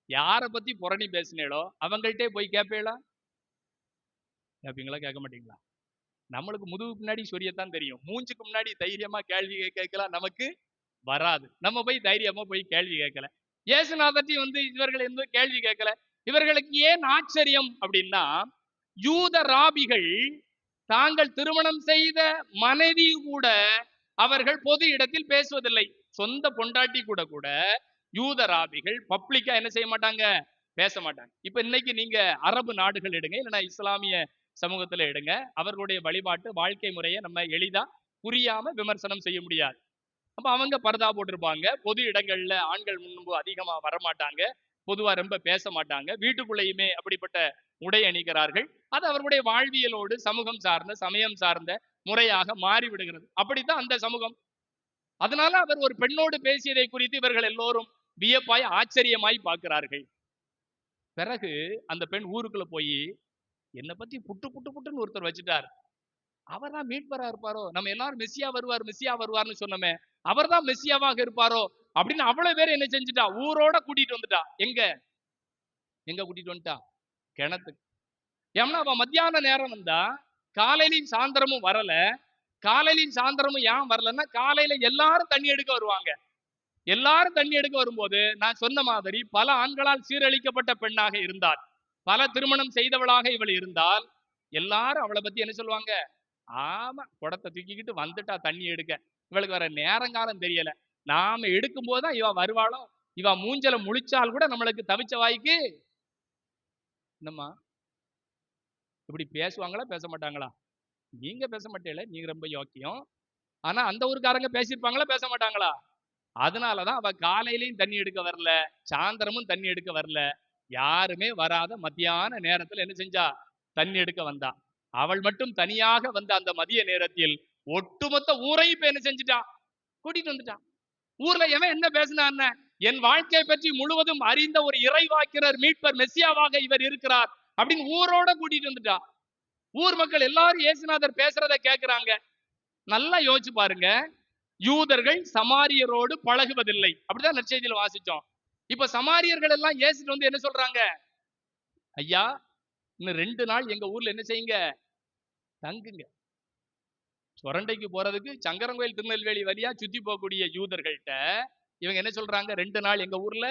யாரை பத்தி புரணி பேசினீங்களோ அவங்கள்ட்டே போய் கேட்பீங்களா? கேட்பீங்களா? கேட்க மாட்டீங்களா? நம்மளுக்கு முதுகு பின்னாடி சொரியத்தான் தெரியும், மூஞ்சுக்கு முன்னாடி தைரியமா கேள்வி கேட்கலாம் நமக்கு வராது. நம்ம போய் தைரியமா போய் கேள்வி கேட்கல. இயேசுநாதர்ட்டி வந்து இவர்கள் எந்த கேள்வி கேட்கல. இவர்களுக்கு ஏன் ஆச்சரியம் அப்படின்னா, யூத ராபிகள் தாங்கள் திருமணம் செய்த மனைவி கூட அவர்கள் பொது இடத்தில் பேசுவதில்லை. சொந்த பொண்டாட்டி கூட யூத ராபிகள் பப்ளிக்கா என்ன செய்ய மாட்டாங்க? பேச மாட்டாங்க. இப்ப இன்னைக்கு நீங்க அரபு நாடுகள் எடுங்க, இல்லைன்னா இஸ்லாமிய சமூகத்துல எடுங்க, அவர்களுடைய வழிபாட்டு வாழ்க்கை முறையை நம்ம எளிதா புரியாம விமர்சனம் செய்ய முடியாது. அப்ப அவங்க பர்தா போட்டிருப்பாங்க. பொது இடங்கள்ல ஆண்கள் முன்பு அதிகமா வரமாட்டாங்க. பொதுவா ரொம்ப பேச மாட்டாங்க. வீட்டுக்குள்ளேயுமே அப்படிப்பட்ட உடை அணிகிறார்கள். அது அவர்களுடைய வாழ்வியலோடு சமூகம் சார்ந்த, சமயம் சார்ந்த முறையாக மாறிவிடுகிறது. அப்படித்தான் அந்த சமூகம். அதனால அவர் ஒரு பெண்ணோடு பேசியதை குறித்து இவர்கள் எல்லோரும் வியப்பாய் ஆச்சரியமாய் பார்க்கிறார்கள். பிறகு அந்த பெண் ஊருக்குள்ள போய் என்னை பத்தி புட்டு புட்டு புட்டுன்னு ஒருத்தர் வச்சுட்டார். அவர் தான் மீட்பரா இருப்பாரோ, நம்ம எல்லாரும் மெஸ்ஸியா வருவார் மெஸ்ஸியா வருவார்னு சொன்னோமே, அவர் தான் மெஸ்ஸியாவாக இருப்பாரோ அப்படின்னு அவ்வளவு பேர் என்ன செஞ்சுட்டா, ஊரோட கூட்டிட்டு வந்துட்டா. எங்க எங்க கூட்டிட்டு வந்துட்டா? கிணத்துக்கு. ஏன்னா அவ மத்தியான நேரம் வந்தா, காலையிலையும் சாயந்தரமும் வரல. காலையிலையும் சாயந்தரமும் ஏன் வரலன்னா, காலையில எல்லாரும் தண்ணி எடுக்க வருவாங்க. எல்லாரும் தண்ணி எடுக்க வரும்போது நான் சொன்ன மாதிரி பல ஆண்களால் சீரழிக்கப்பட்ட பெண்ணாக இருந்தார், பல திருமணம் செய்தவளாக இவள் இருந்தால், எல்லாரும் அவளை பத்தி என்ன சொல்லுவாங்க? ஆமா, குடத்தை தூக்கிக்கிட்டு வந்துட்டா தண்ணி எடுக்க. இவளுக்கு வர நேரங்காலம் தெரியல. நாம எடுக்கும் போதுதான் இவ வருவாளோ, இவ மூஞ்சல முழிச்சால் கூட நம்மளுக்கு தவிச்ச வாய்க்கு என்னம்மா இப்படி பேசுவாங்களா பேச மாட்டாங்களா? நீங்க பேச மாட்டேல, நீங்க ரொம்ப யோக்கியம். ஆனா அந்த ஊருக்காரங்க பேசியிருப்பாங்களா பேச மாட்டாங்களா? அதனாலதான் அவ காலையிலயும் தண்ணி எடுக்க வரல, சாயந்தரமும் தண்ணி எடுக்க வரல. யாருமே வராத மத்தியான நேரத்துல என்ன செஞ்சா? தண்ணி எடுக்க வந்தா. அவள் மட்டும் தனியாக வந்த அந்த மதிய நேரத்தில் ஒட்டுமொத்த ஊரையும் இப்ப என்ன செஞ்சுட்டா? கூட்டிட்டு வந்துட்டான். ஊர்ல எவன் என்ன பேசினான்? என் வாழ்க்கையை பற்றி முழுவதும் அறிந்த ஒரு இறைவாக்கினர் மீட்பர் மெஸ்ஸியாவாக இவர் இருக்கிறார் அப்படின்னு ஊரோட கூட்டிட்டு வந்துட்டா. ஊர் மக்கள் எல்லாரும் இயேசுநாதர் பேசுறத கேட்கிறாங்க. நல்லா யோசிச்சு பாருங்க. யூதர்கள் சமாரியரோடு பழகுவதில்லை, அப்படிதான் நற்செய்தியில வாசிச்சோம். இப்ப சமாரியர்கள் எல்லாம் இயேசுட்டு வந்து என்ன சொல்றாங்க? ஐயா, இன்னும் 2 நாள் எங்க ஊர்ல என்ன செய்யுங்க? தங்குங்க. சொரண்டைக்கு போறதுக்கு சங்கரங்கோயில் திருநெல்வேலி வழியா சுத்தி போகக்கூடிய யூதர்கள்ட்ட இவங்க என்ன சொல்றாங்க? 2 நாள் எங்க ஊர்ல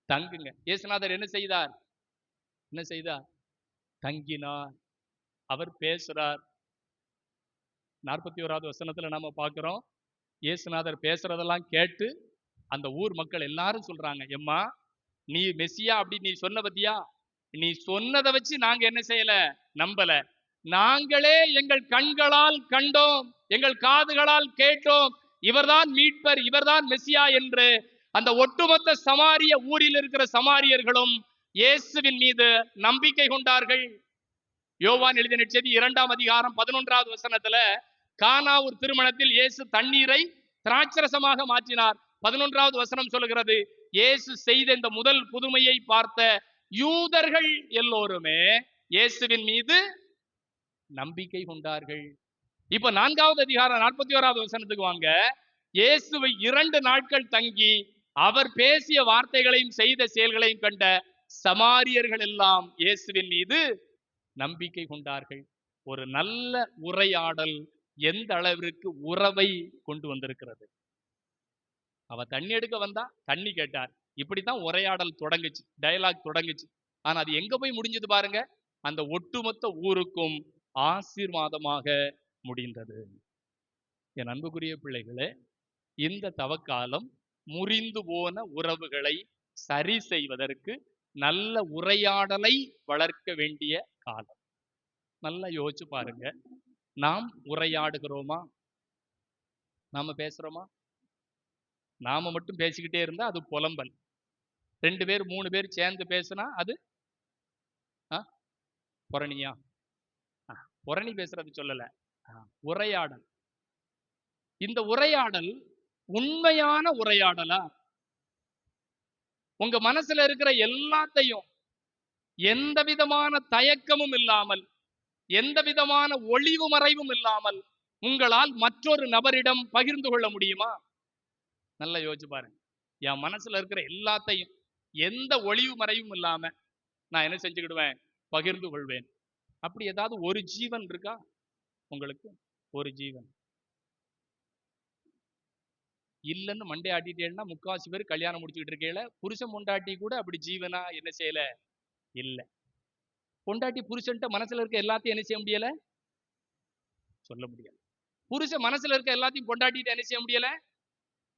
தங்குங்க. இயேசுநாதர் என்ன செய்தார்? என்ன செய்தார்? தங்கினார். அவர் பேசுறார். 41வது வசனத்துல நாம பார்க்கிறோம். இயேசுநாதர் பேசுறதெல்லாம் கேட்டு அந்த ஊர் மக்கள் எல்லாரும் சொல்றாங்க, எம்மா நீ மெஸ்ஸியா அப்படி நீ சொன்ன பத்தியா? நீ சொன்னதை வச்சு நாங்க என்ன செய்யல? நம்பல. நாங்களே எங்கள் கண்களால் கண்டோம், எங்கள் காதுகளால் கேட்டோம், இவர்தான் மீட்பர், இவர்தான் மெஸ்ஸியா என்று அந்த ஒட்டுமொத்த சமாரிய ஊரில் இருக்கிற சமாரியர்களும் இயேசுவின் மீது நம்பிக்கை கொண்டார்கள். யோவான் எழுதிய நற்செய்தி 2ஆம் அதிகாரம் 11வது வசனத்துல கானா ஒரு திருமணத்தில் இயேசு தண்ணீரை திராட்சரசமாக மாற்றினார். 11வது வசனம் சொல்லுகிறது, இயேசு செய்த இந்த முதல் புதுமையை பார்த்த யூதர்கள் எல்லோருமே இயேசுவின் மீது நம்பிக்கை கொண்டார்கள். இப்ப 4வது அதிகாரம் 41வது வசனத்துக்கு வாங்க. இயேசுவை 2 நாட்கள் தங்கி அவர் பேசிய வார்த்தைகளையும் செய்த செயல்களையும் கண்ட சமாரியர்கள் எல்லாம் இயேசுவின் மீது நம்பிக்கை கொண்டார்கள். ஒரு நல்ல உரையாடல் எந்த அளவிற்கு உறவை கொண்டு வந்திருக்கிறது. அவ தண்ணி எடுக்க வந்தா, தண்ணி கேட்டார். இப்படித்தான் உரையாடல் தொடங்குச்சு, டயலாக் தொடங்குச்சு. ஆனா அது எங்க போய் முடிஞ்சது பாருங்க? அந்த ஒட்டுமொத்த ஊருக்கும் ஆசீர்வாதமாக முடிந்தது. என் அன்புக்குரிய பிள்ளைகளே, இந்த தவக்காலம் முறிந்து போன உறவுகளை சரி செய்வதற்கு நல்ல உரையாடலை வளர்க்க வேண்டிய காலம். நல்லா யோசிச்சு பாருங்க. நாம் உரையாடுகிறோமா? நாம பேசுறோமா? நாம மட்டும் பேசிக்கிட்டே இருந்தா அது புலம்பல். 2 பேர் 3 பேர் சேர்ந்து பேசினா அது புரணியா? புரணி பேசுறது சொல்லல, உரையாடல். இந்த உரையாடல் உண்மையான உரையாடலா? உங்க மனசுல இருக்கிற எல்லாத்தையும் எந்த விதமான தயக்கமும் இல்லாமல், எந்த விதமான ஒளிவு மறைவும் இல்லாமல் உங்களால் மற்றொரு நபரிடம் பகிர்ந்து கொள்ள முடியுமா? நல்லா யோசிச்சு பாருங்க. என் மனசுல இருக்கிற எல்லாத்தையும் எந்த ஒளிவு மறைவும் இல்லாம நான் என்ன செஞ்சுக்கிடுவேன்? பகிர்ந்து கொள்வேன். அப்படி ஏதாவது ஒரு ஜீவன் இருக்கா உங்களுக்கு? ஒரு ஜீவன் இல்லைன்னு மண்டே ஆட்டிட்டேன்னா முக்காவாசி பேர் கல்யாணம் முடிச்சுக்கிட்டு இருக்கேல, புருஷன் பொண்டாட்டி கூட அப்படி ஜீவனா என்ன செய்யல? இல்ல. பொண்டாட்டி புருஷன்ட்ட மனசுல இருக்க எல்லாத்தையும் என்ன செய்ய முடியல? சொல்ல முடியல. புருஷன் மனசுல இருக்க எல்லாத்தையும் பொண்டாட்டிட்டு என்ன செய்ய முடியல?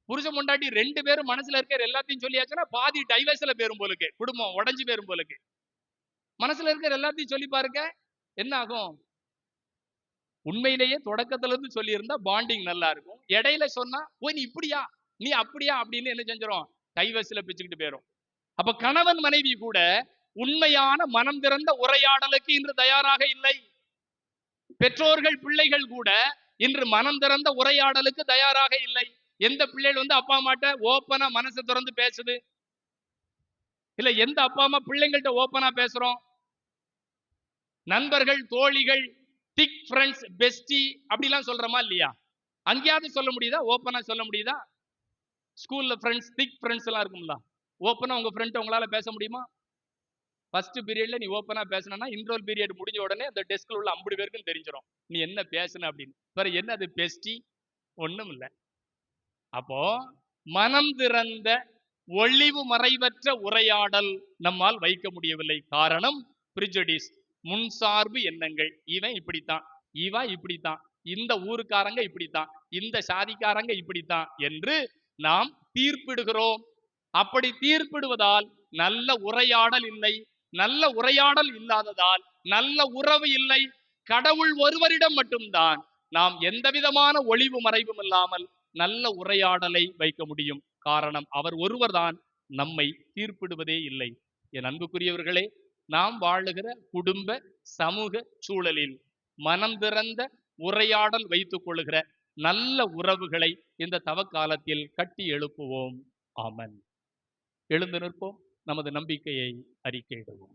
புருஷன் பொண்டாட்டி 2 பேரும் மனசுல இருக்கிற எல்லாத்தையும் சொல்லியாச்சுன்னா பாதி டைவர்ஸ்ல பேரும் போலுக்கு, குடும்பம் உடஞ்சு பேரும் போலுக்கு. மனசுல இருக்கிற எல்லாத்தையும் சொல்லி பாருங்க, என்ன ஆகும்? உண்மையிலேயே தொடக்கத்துல இருந்து சொல்லியிருந்தா பாண்டிங் நல்லா இருக்கும். இடையில சொன்னா ஓ நீ இப்படியா நீ அப்படியா அப்படின்னு என்ன செஞ்சிடும், கைவசில பிச்சுக்கிட்டு போயிரும். அப்ப கணவன் மனைவி கூட உண்மையான மனம் திறந்த உரையாடலுக்கு இன்று தயாராக இல்லை. பெற்றோர்கள் பிள்ளைகள் கூட இன்று மனம் திறந்த உரையாடலுக்கு தயாராக இல்லை. எந்த பிள்ளைகள் அப்பா அம்மாட்ட ஓப்பனா மனசை திறந்து பேசுது? இல்ல எந்த அப்பா அம்மா பிள்ளைங்கள்ட்ட ஓப்பனா பேசுறோம்? நண்பர்கள், தோழிகள், திக் ஃப்ரெண்ட்ஸ், பெஸ்டி அப்படிலாம் சொல்றோமா இல்லையா? அங்கேயாவது சொல்ல முடியுதா? ஓப்பனா சொல்ல முடியுதா? ஸ்கூல்ல ஃப்ரெண்ட்ஸ், திக் ஃப்ரெண்ட்ஸ் எல்லாம் இருக்கும்ல, ஓப்பனா உங்க ஃப்ரெண்ட் உங்களால பேச முடியுமா? ஃபர்ஸ்ட் பீரியட்ல நீ ஓப்பனா பேசணும்னா இன்டர்வல் பீரியட் முடிஞ்ச உடனே அந்த டெஸ்க்ல உள்ள 50 பேருக்கும் தெரிஞ்சிடும் நீ என்ன பேசுன அப்படின்னு. வேற என்ன அது பெஸ்டி? ஒண்ணும் இல்லை. அப்போ மனம் திறந்த ஒளிவு மறைவற்ற உரையாடல் நம்மால் வைக்க முடியவில்லை. காரணம் பிரிஜடிஸ், முன்சார்பு எண்ணங்கள். இவன் இப்படித்தான், இவன் இப்படித்தான், இந்த ஊருக்காரங்க இப்படித்தான், இந்த சாதிக்காரங்க இப்படித்தான் என்று நாம் தீர்ப்பிடுகிறோம். அப்படி தீர்ப்பிடுவதால் நல்ல உரையாடல் இல்லை. நல்ல உரையாடல் இல்லாததால் நல்ல உறவு இல்லை. கடவுள் ஒருவரிடம் மட்டும்தான் நாம் எந்த விதமான ஒளிவு மறைவும் இல்லாமல் நல்ல உரையாடலை வைக்க முடியும். காரணம் அவர் ஒருவர்தான் நம்மை தீர்ப்பிடுவதே இல்லை. என் அன்புக்குரியவர்களே, நாம் வாழுகிற குடும்ப சமூக சூழலில் மனம் திறந்த உரையாடல் வைத்துக் கொள்ளுகிற நல்ல உறவுகளை இந்த தவக்காலத்தில் கட்டி எழுப்புவோம். ஆமன். எழுந்து நிற்போம், நமது நம்பிக்கையை அறிக்கையிடுவோம்.